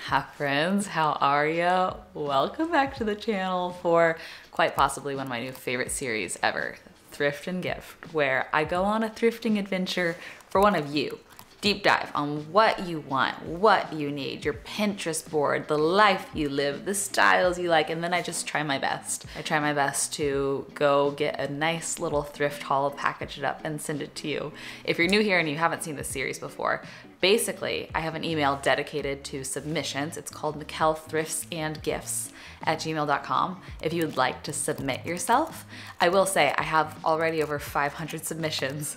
Hi friends, how are you? Welcome back to the channel for quite possibly one of my new favorite series ever, Thrift and Gift, where I go on a thrifting adventure for one of you. Deep dive on what you want, what you need, your Pinterest board, the life you live, the styles you like, and then I just try my best. I try my best to go get a nice little thrift haul, package it up, and send it to you. If you're new here and you haven't seen this series before, basically, I have an email dedicated to submissions. It's called Michel Thrifts and Gifts at gmail.com if you would like to submit yourself. I will say I have already over 500 submissions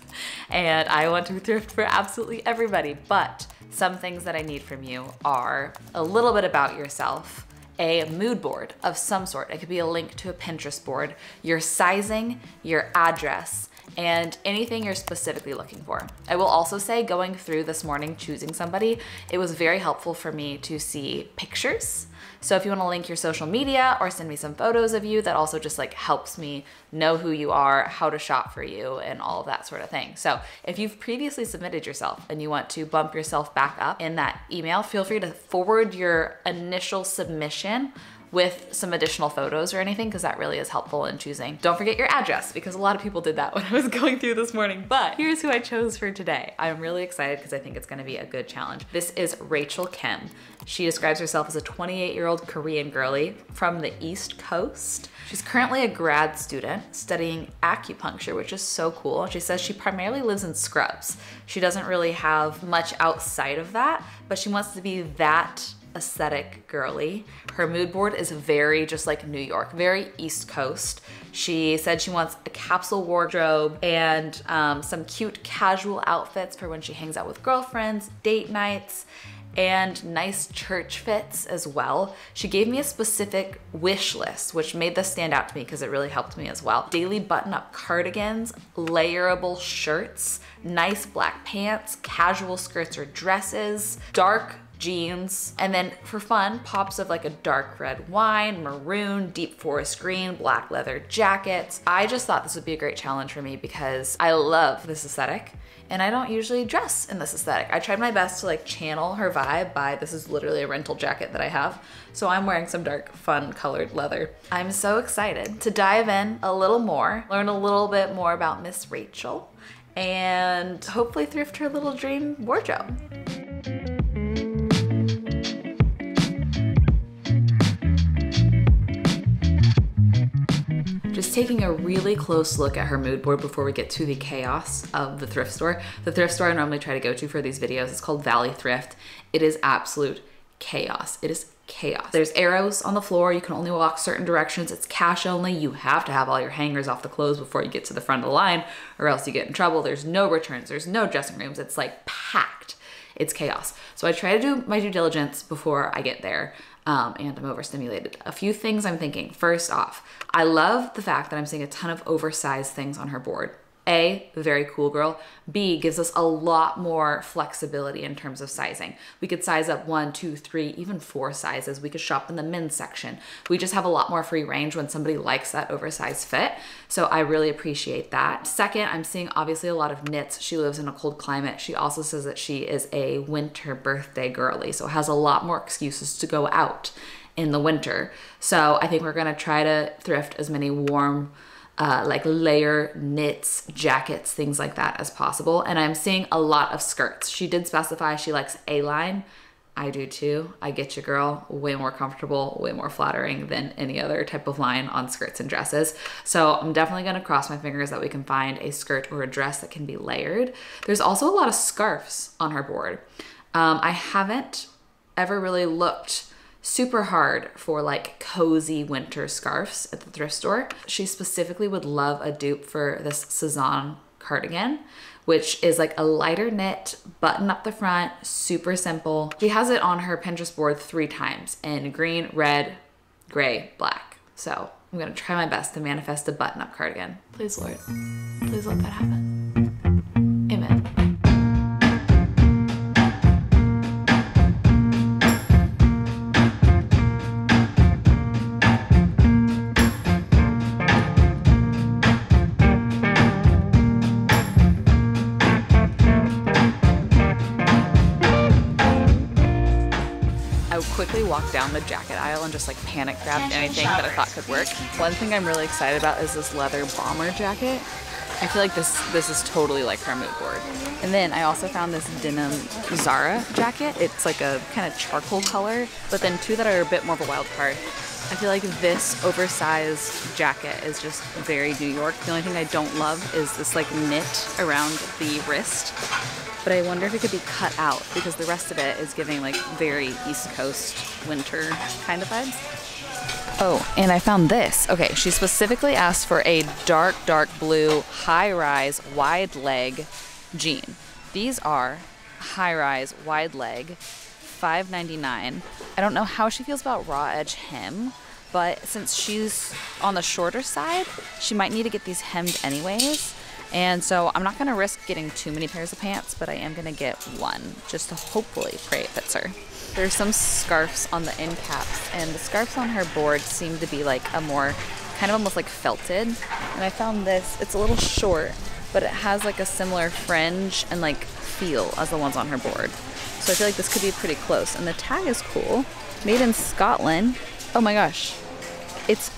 and I want to thrift for absolutely everybody, but some things that I need from you are a little bit about yourself, a mood board of some sort. It could be a link to a Pinterest board, your sizing, your address, and anything you're specifically looking for. I will also say, going through this morning choosing somebody, it was very helpful for me to see pictures. So if you want to link your social media or send me some photos of you, that also just like helps me know who you are, how to shop for you, and all of that sort of thing. So if you've previously submitted yourself and you want to bump yourself back up in that email, feel free to forward your initial submission with some additional photos or anything, because that really is helpful in choosing. Don't forget your address, because a lot of people did that when I was going through this morning, but here's who I chose for today. I'm really excited because I think it's gonna be a good challenge. This is Rachel Kim. She describes herself as a 28-year-old Korean girly from the East Coast. She's currently a grad student studying acupuncture, which is so cool. She says she primarily lives in Scrubs. She doesn't really have much outside of that, but she wants to be that aesthetic girly. Her mood board is very just like New York, very East Coast. She said she wants a capsule wardrobe and some cute casual outfits for when she hangs out with girlfriends, date nights, and nice church fits as well. She gave me a specific wish list, which made this stand out to me because it really helped me as well. Daily button-up cardigans, layerable shirts, nice black pants, casual skirts or dresses, dark jeans, and then for fun, pops of like a dark red wine, maroon, deep forest green, black leather jackets. I just thought this would be a great challenge for me because I love this aesthetic and I don't usually dress in this aesthetic. I tried my best to like channel her vibe by, this is literally a rental jacket that I have. So I'm wearing some dark, fun colored leather. I'm so excited to dive in a little more, learn a little bit more about Miss Rachel, and hopefully thrift her little dream wardrobe. Just taking a really close look at her mood board before we get to the chaos of the thrift store. The thrift store I normally try to go to for these videos is called Valley Thrift. It is absolute chaos. It is chaos. There's arrows on the floor. You can only walk certain directions. It's cash only. You have to have all your hangers off the clothes before you get to the front of the line or else you get in trouble. There's no returns. There's no dressing rooms. It's like packed. It's chaos. So I try to do my due diligence before I get there. And I'm overstimulated. A few things I'm thinking. First off, I love the fact that I'm seeing a ton of oversized things on her board. A, very cool girl. B, gives us a lot more flexibility in terms of sizing. We could size up 1, 2, 3, even 4 sizes. We could shop in the men's section. We just have a lot more free range when somebody likes that oversized fit. So I really appreciate that. Second, I'm seeing obviously a lot of knits. She lives in a cold climate. She also says that she is a winter birthday girly, so has a lot more excuses to go out in the winter. So I think we're gonna try to thrift as many warm, like layer knits, jackets, things like that as possible. And I'm seeing a lot of skirts. She did specify she likes A-line. I do too. I get you, girl. Way more comfortable, way more flattering than any other type of line on skirts and dresses. So I'm definitely gonna cross my fingers that we can find a skirt or a dress that can be layered. There's also a lot of scarves on her board. I haven't ever really looked super hard for like cozy winter scarves at the thrift store. She specifically would love a dupe for this Cezanne cardigan, which is like a lighter knit, button up the front, super simple. She has it on her Pinterest board 3 times in green, red, gray, black. So I'm gonna try my best to manifest a button up cardigan. Please, Lord, please let that happen. Amen. quickly walked down the jacket aisle and just like panic grabbed anything that I thought could work. One thing I'm really excited about is this leather bomber jacket. I feel like this is totally like her mood board. And then I also found this denim Zara jacket. It's like a kind of charcoal color, but then two that are a bit more of a wild card. I feel like this oversized jacket is just very New York. The only thing I don't love is this like knit around the wrist, but I wonder if it could be cut out because the rest of it is giving like very East Coast winter kind of vibes. Oh, and I found this. Okay, she specifically asked for a dark blue high-rise wide leg jean. These are high-rise wide leg, $5.99. I don't know how she feels about raw edge hem, but since she's on the shorter side, she might need to get these hemmed anyways. And so I'm not gonna risk getting too many pairs of pants, but I am gonna get one just to hopefully pray it fits her. There's some scarves on the end caps, and the scarves on her board seem to be like a more kind of almost like felted. And I found this, it's a little short, but it has like a similar fringe and like feel as the ones on her board. So I feel like this could be pretty close. And the tag is cool. Made in Scotland. Oh my gosh. It's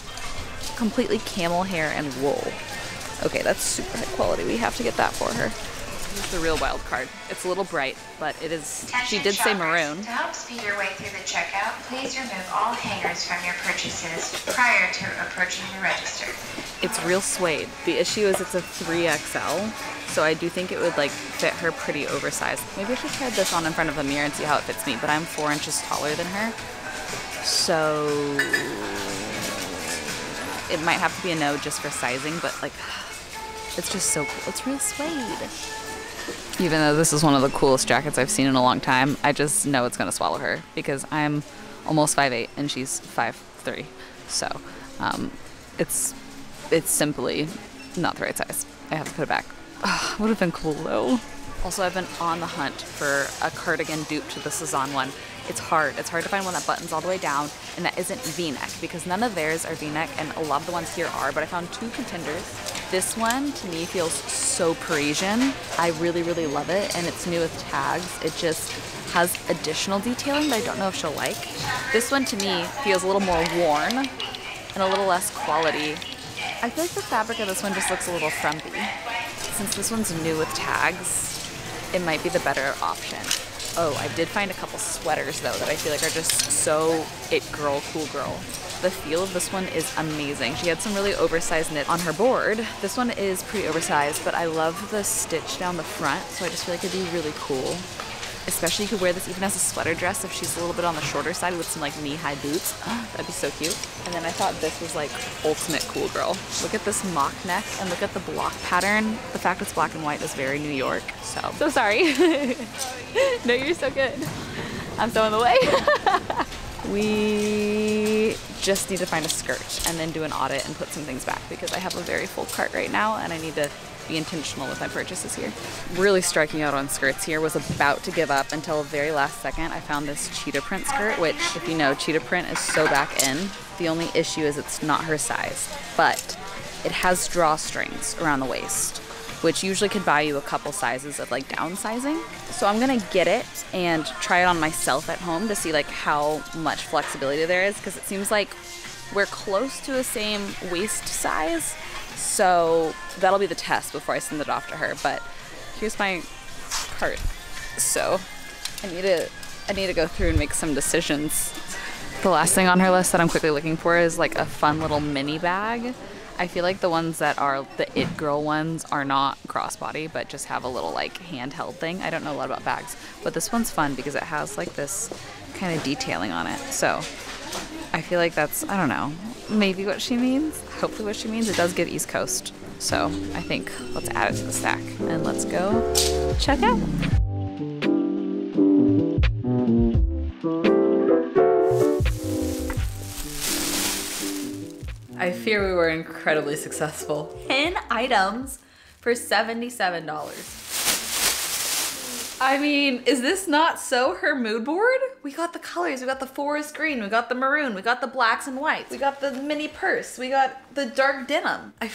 completely camel hair and wool. Okay, that's super high quality. We have to get that for her. This is the real wild card. It's a little bright, but it is, she did say maroon. To help speed your way through the checkout, please remove all hangers from your purchases prior to approaching the register. It's real suede. The issue is it's a 3XL, so I do think it would like fit her pretty oversized. Maybe I should try this on in front of a mirror and see how it fits me, but I'm 4 inches taller than her. So it might have to be a no just for sizing, but like, it's just so cool. It's real suede. Even though this is one of the coolest jackets I've seen in a long time, I just know it's gonna swallow her because I'm almost 5'8" and she's 5'3". So it's simply not the right size. I have to put it back. Would have been cool though. Also, I've been on the hunt for a cardigan dupe to the Cezanne one. It's hard. It's hard to find one that buttons all the way down and that isn't V-neck because none of theirs are V-neck and a lot of the ones here are, but I found two contenders. This one to me feels so Parisian. I really love it, and it's new with tags. It just has additional detailing that I don't know if she'll like. This one to me feels a little more worn and a little less quality. I feel like the fabric of this one just looks a little frumpy. Since this one's new with tags, it might be the better option. Oh, I did find a couple sweaters though that I feel like are just so it girl, cool girl. The feel of this one is amazing. She had some really oversized knit on her board. This one is pretty oversized, but I love the stitch down the front, so I just feel like it'd be really cool. Especially you could wear this even as a sweater dress if she's a little bit on the shorter side with some like knee-high boots. That'd be so cute. And then I thought this was like ultimate cool girl. Look at this mock neck and look at the block pattern. The fact it's black and white is very New York. So sorry. No, you're so good. I'm so in the way. We just need to find a skirt and then do an audit and put some things back because I have a very full cart right now and I need to be intentional with my purchases here. Really striking out on skirts here. Was about to give up until the very last second. I found this cheetah print skirt, which if you know, cheetah print is so back in. The only issue is it's not her size, but it has drawstrings around the waist, which usually could buy you a couple sizes of like downsizing. So I'm gonna get it and try it on myself at home to see like how much flexibility there is, because it seems like we're close to the same waist size. So that'll be the test before I send it off to her. But here's my cart. So I need to go through and make some decisions. The last thing on her list that I'm quickly looking for is like a fun little mini bag. I feel like the ones that are the it girl ones are not crossbody, but just have a little like handheld thing. I don't know a lot about bags, but this one's fun because it has like this kind of detailing on it. So I feel like that's, I don't know, maybe what she means. Hopefully what she means. It does give East Coast. So I think let's add it to the stack and let's go check out. I fear we were incredibly successful. 10 items for $77. I mean, is this not so her mood board? We got the colors, we got the forest green, we got the maroon, we got the blacks and whites, we got the mini purse, we got the dark denim. I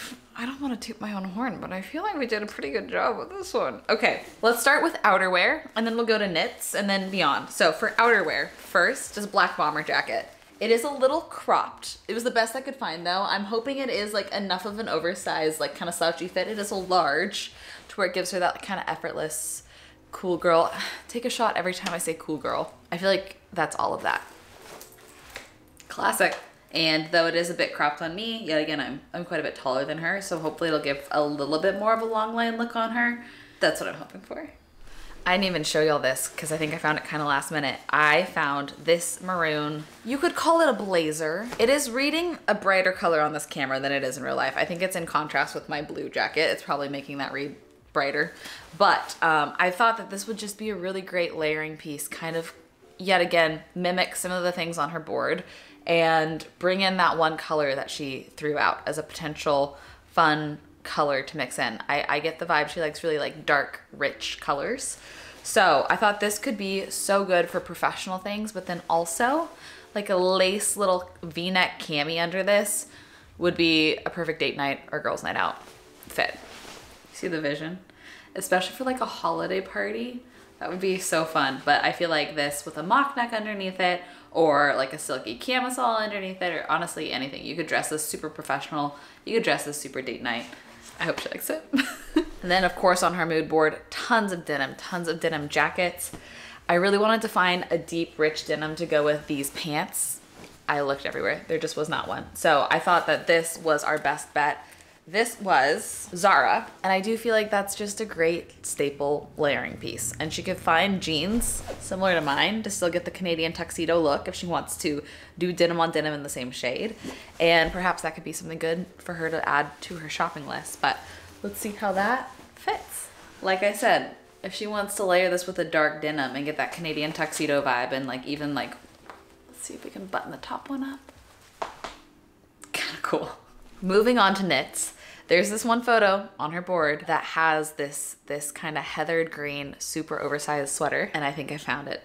don't want to toot my own horn, but I feel like we did a pretty good job with this one. Okay, let's start with outerwear, and then we'll go to knits and then beyond. So for outerwear, first is black bomber jacket. It is a little cropped. It was the best I could find though. I'm hoping it is like enough of an oversized, like kind of slouchy fit. It is a large to where it gives her that like, kind of effortless, cool girl. Take a shot every time I say cool girl. I feel like that's all of that. Classic. And though it is a bit cropped on me, yet again, I'm quite a bit taller than her, so hopefully it'll give a little bit more of a long line look on her. That's what I'm hoping for. I didn't even show y'all this because I think I found it kind of last minute. I found this maroon. You could call it a blazer. It is reading a brighter color on this camera than it is in real life. I think it's in contrast with my blue jacket. It's probably making that read brighter. But I thought that this would just be a really great layering piece, kind of, yet again, mimic some of the things on her board and bring in that one color that she threw out as a potential fun color to mix in. I get the vibe she likes really like dark, rich colors. So I thought this could be so good for professional things, but then also like a lace little V-neck cami under this would be a perfect date night or girls night out fit. See the vision? Especially for like a holiday party. That would be so fun. But I feel like this with a mock neck underneath it or like a silky camisole underneath it, or honestly anything. You could dress this super professional. You could dress this super date night. I hope she likes it. And then of course on her mood board, tons of denim jackets. I really wanted to find a deep, rich denim to go with these pants. I looked everywhere. There just was not one. So I thought that this was our best bet. This was Zara, and I do feel like that's just a great staple layering piece. And she could find jeans similar to mine to still get the Canadian tuxedo look if she wants to do denim on denim in the same shade. And perhaps that could be something good for her to add to her shopping list. But let's see how that fits. Like I said, if she wants to layer this with a dark denim and get that Canadian tuxedo vibe and like even like, let's see if we can button the top one up. Kind of cool. Moving on to knits. There's this one photo on her board that has this kind of heathered green, super oversized sweater, and I think I found it.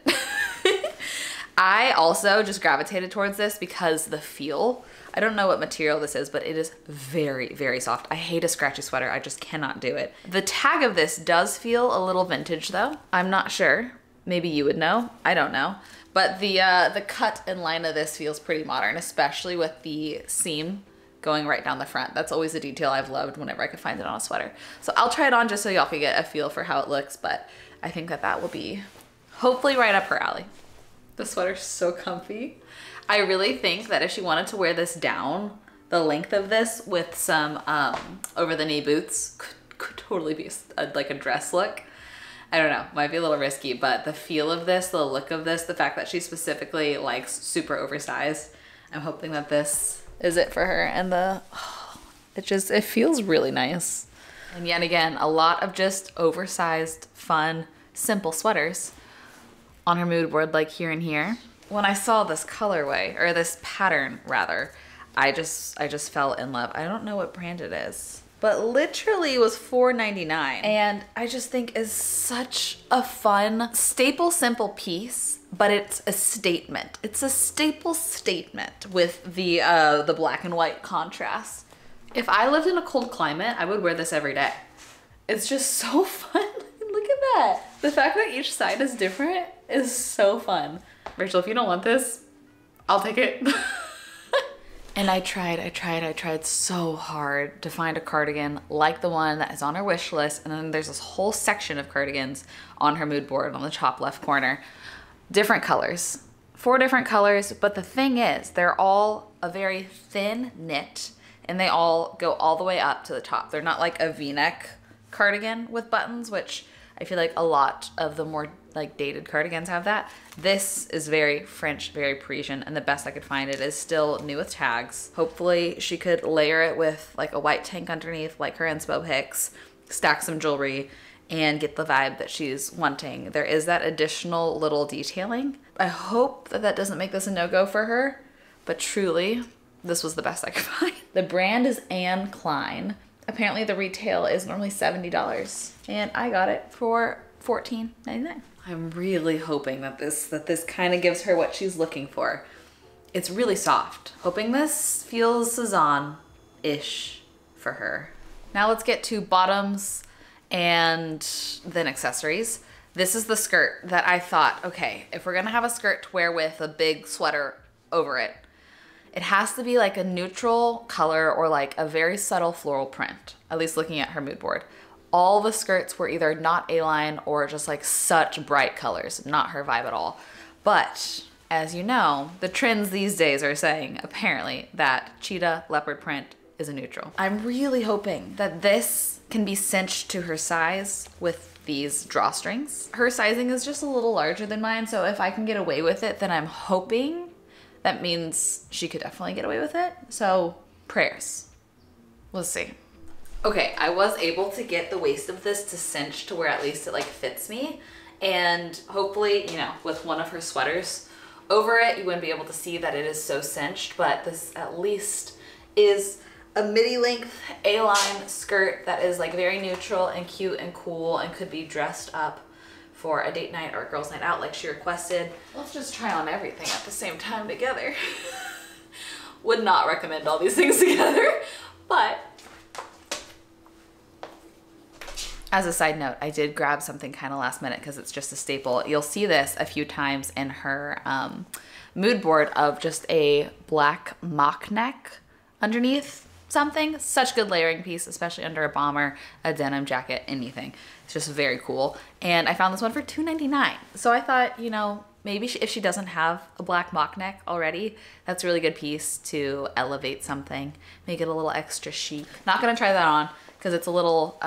I also just gravitated towards this because the feel, I don't know what material this is, but it is very, very soft. I hate a scratchy sweater. I just cannot do it. The tag of this does feel a little vintage though. I'm not sure. Maybe you would know. I don't know. But the cut and line of this feels pretty modern, especially with the seam going right down the front. That's always a detail I've loved whenever I could find it on a sweater. So I'll try it on just so y'all can get a feel for how it looks, but I think that that will be hopefully right up her alley. The sweater's so comfy. I really think that if she wanted to wear this down, the length of this with some over the knee boots could totally be like a dress look. I don't know, might be a little risky, but the feel of this, the look of this, the fact that she specifically likes super oversized, I'm hoping that this is it for her. And it feels really nice. And yet again, a lot of just oversized, fun, simple sweaters on her mood board, like here and here. When I saw this colorway, or this pattern rather, I just fell in love. I don't know what brand it is, but literally it was $4.99. And I just think is such a fun, staple, simple piece, but it's a statement. It's a staple statement with the black and white contrast. If I lived in a cold climate, I would wear this every day. It's just so fun. Look at that. The fact that each side is different is so fun. Rachel, if you don't want this, I'll take it. And I tried so hard to find a cardigan like the one that is on her wish list. And then there's this whole section of cardigans on her mood board on the top left corner. Different colors, 4 different colors. But the thing is, they're all a very thin knit and they all go all the way up to the top. They're not like a V-neck cardigan with buttons, which I feel like a lot of the more like dated cardigans have that. This is very French, very Parisian, and the best I could find it is still new with tags. Hopefully she could layer it with like a white tank underneath like her inspo pics, stack some jewelry, and get the vibe that she's wanting. There is that additional little detailing. I hope that that doesn't make this a no-go for her, but truly, this was the best I could find. The brand is Anne Klein. Apparently the retail is normally $70, and I got it for $14.99. I'm really hoping that this kind of gives her what she's looking for. It's really soft. Hoping this feels Sezon-ish for her. Now let's get to bottoms and then accessories. This is the skirt that I thought, okay, if we're gonna have a skirt to wear with a big sweater over it, it has to be like a neutral color or like a very subtle floral print, at least looking at her mood board. All the skirts were either not A-line or just like such bright colors, not her vibe at all. But as you know, the trends these days are saying apparently that cheetah leopard print is a neutral. I'm really hoping that this can be cinched to her size with these drawstrings. Her sizing is just a little larger than mine, so if I can get away with it, then I'm hoping that means she could definitely get away with it. So prayers. We'll see. Okay, I was able to get the waist of this to cinch to where at least it like fits me. And hopefully, you know, with one of her sweaters over it, you wouldn't be able to see that it is so cinched, but this at least is a midi length A-line skirt that is like very neutral and cute and cool and could be dressed up for a date night or a girls night out like she requested. Let's just try on everything at the same time together. Would not recommend all these things together, but as a side note, I did grab something kind of last minute because it's just a staple. You'll see this a few times in her mood board of just a black mock neck underneath something. Such good layering piece, especially under a bomber, a denim jacket, anything. It's just very cool. And I found this one for $2.99. So I thought, you know, maybe if she doesn't have a black mock neck already, that's a really good piece to elevate something, make it a little extra chic. Not gonna try that on because it's a little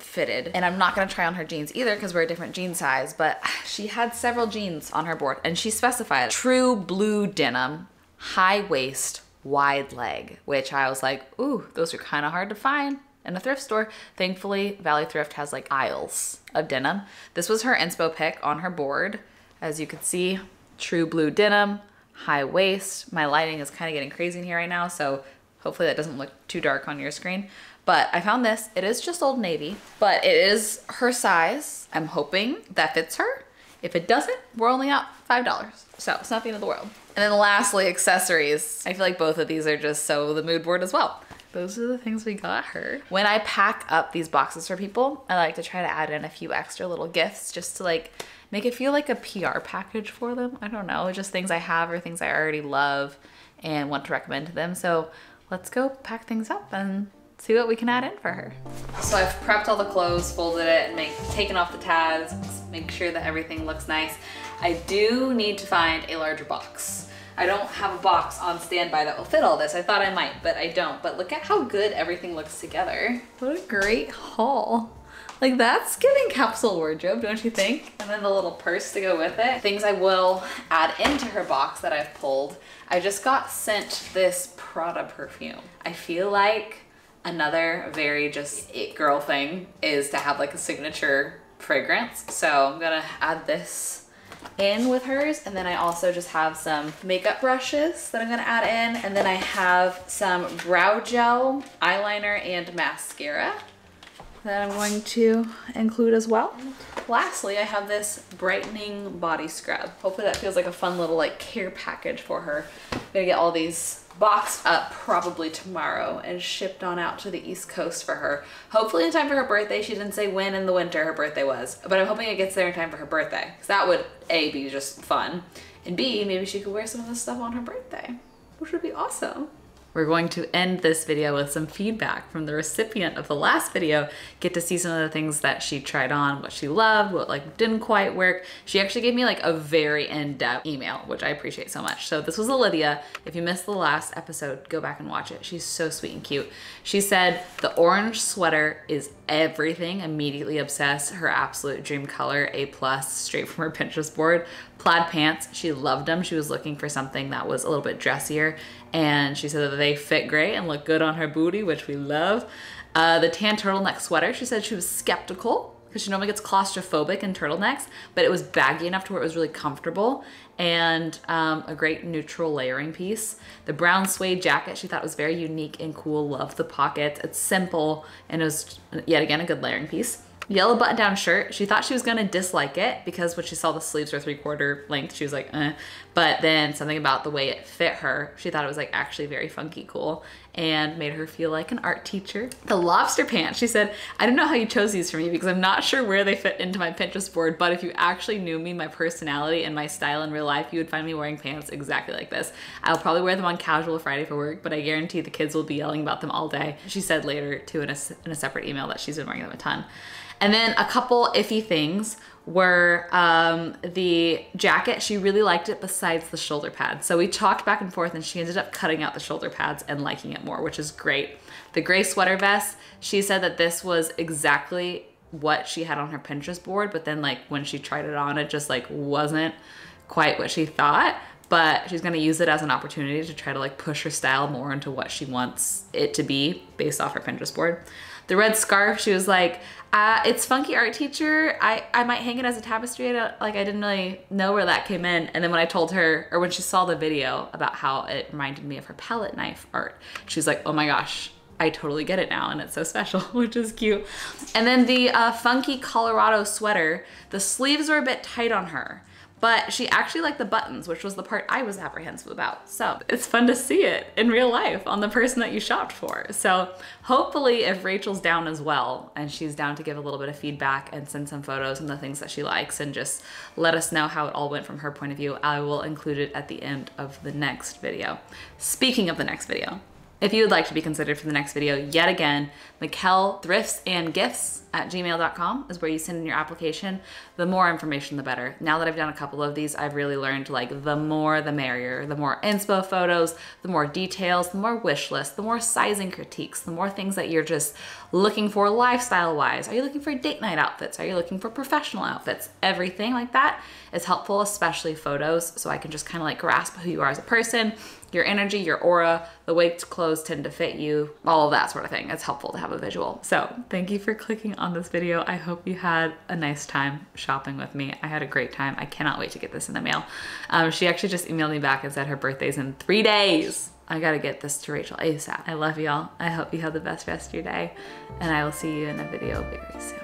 fitted. And I'm not gonna try on her jeans either because we're a different jean size, but she had several jeans on her board and she specified true blue denim, high waist, wide leg, which I was like, ooh, those are kind of hard to find in a thrift store. Thankfully, Valley Thrift has like aisles of denim. This was her inspo pick on her board. As you can see, true blue denim, high waist. My lighting is kind of getting crazy in here right now, so hopefully that doesn't look too dark on your screen. But I found this. It is just Old Navy, but it is her size. I'm hoping that fits her. If it doesn't, we're only out $5. So it's not the end of the world. And then lastly, accessories. I feel like both of these are just so the mood board as well. Those are the things we got her. When I pack up these boxes for people, I like to try to add in a few extra little gifts just to like make it feel like a PR package for them. I don't know, just things I have or things I already love and want to recommend to them. So let's go pack things up and see what we can add in for her. So I've prepped all the clothes, folded it, and taken off the tags, make sure that everything looks nice. I do need to find a larger box. I don't have a box on standby that will fit all this. I thought I might, but I don't. But look at how good everything looks together. What a great haul. Like that's giving capsule wardrobe, don't you think? And then the little purse to go with it. Things I will add into her box that I've pulled. I just got sent this Prada perfume. I feel like another very just it girl thing is to have like a signature fragrance. So I'm gonna add this in with hers. And then I also just have some makeup brushes that I'm gonna add in. And then I have some brow gel, eyeliner, and mascara that I'm going to include as well. Lastly, I have this brightening body scrub. Hopefully that feels like a fun little like care package for her. I'm gonna get all these boxed up probably tomorrow and shipped on out to the East Coast for her. Hopefully in time for her birthday. She didn't say when in the winter her birthday was, but I'm hoping it gets there in time for her birthday. Because that would A, be just fun, and B, maybe she could wear some of this stuff on her birthday, which would be awesome. We're going to end this video with some feedback from the recipient of the last video. Get to see some of the things that she tried on, what she loved, what like didn't quite work. She actually gave me like a very in-depth email, which I appreciate so much. So this was Olivia. If you missed the last episode, go back and watch it. She's so sweet and cute. She said the orange sweater is everything, immediately obsessed. Her absolute dream color, A+, straight from her Pinterest board. Plaid pants, she loved them. She was looking for something that was a little bit dressier, and she said that they fit great and look good on her booty, which we love. The tan turtleneck sweater, she said she was skeptical because she normally gets claustrophobic in turtlenecks, but it was baggy enough to where it was really comfortable, and a great neutral layering piece. The brown suede jacket, she thought was very unique and cool. Loved the pockets. It's simple, and it was, yet again, a good layering piece. Yellow button-down shirt. She thought she was gonna dislike it because when she saw the sleeves were 3/4 length, she was like, eh. But then something about the way it fit her, she thought it was like actually very funky cool and made her feel like an art teacher. The lobster pants, she said, I don't know how you chose these for me because I'm not sure where they fit into my Pinterest board, but if you actually knew me, my personality, and my style in real life, you would find me wearing pants exactly like this. I'll probably wear them on casual Friday for work, but I guarantee the kids will be yelling about them all day. She said later too in a separate email that she's been wearing them a ton. And then a couple iffy things were the jacket. She really liked it besides the shoulder pads. So we talked back and forth and she ended up cutting out the shoulder pads and liking it more, which is great. The gray sweater vest, she said that this was exactly what she had on her Pinterest board, but then like when she tried it on, it just like wasn't quite what she thought. But she's gonna use it as an opportunity to try to like push her style more into what she wants it to be based off her Pinterest board. The red scarf, she was like, it's funky art teacher. I might hang it as a tapestry. I didn't really know where that came in. And then when I told her, or when she saw the video about how it reminded me of her palette knife art, she was like, oh my gosh, I totally get it now and it's so special, which is cute. And then the funky Colorado sweater, the sleeves were a bit tight on her, but she actually liked the buttons, which was the part I was apprehensive about. So it's fun to see it in real life on the person that you shopped for. So hopefully if Rachel's down as well, and she's down to give a little bit of feedback and send some photos and the things that she likes and just let us know how it all went from her point of view, I will include it at the end of the next video. Speaking of the next video, if you would like to be considered for the next video, yet again, Michel thriftsandgifts@gmail.com is where you send in your application. The more information, the better. Now that I've done a couple of these, I've really learned like the more the merrier. The more inspo photos, the more details, the more wish lists, the more sizing critiques, the more things that you're just looking for lifestyle-wise. Are you looking for date night outfits? Are you looking for professional outfits? Everything like that is helpful, especially photos, so I can just kind of like grasp who you are as a person, your energy, your aura, the way clothes tend to fit you, all of that sort of thing. It's helpful to have a visual. So thank you for clicking on this video. I hope you had a nice time shopping with me. I had a great time. I cannot wait to get this in the mail. She actually just emailed me back and said her birthday's in 3 days. I gotta get this to Rachel ASAP. I love y'all. I hope you have the best rest of your day, and I will see you in a video very soon.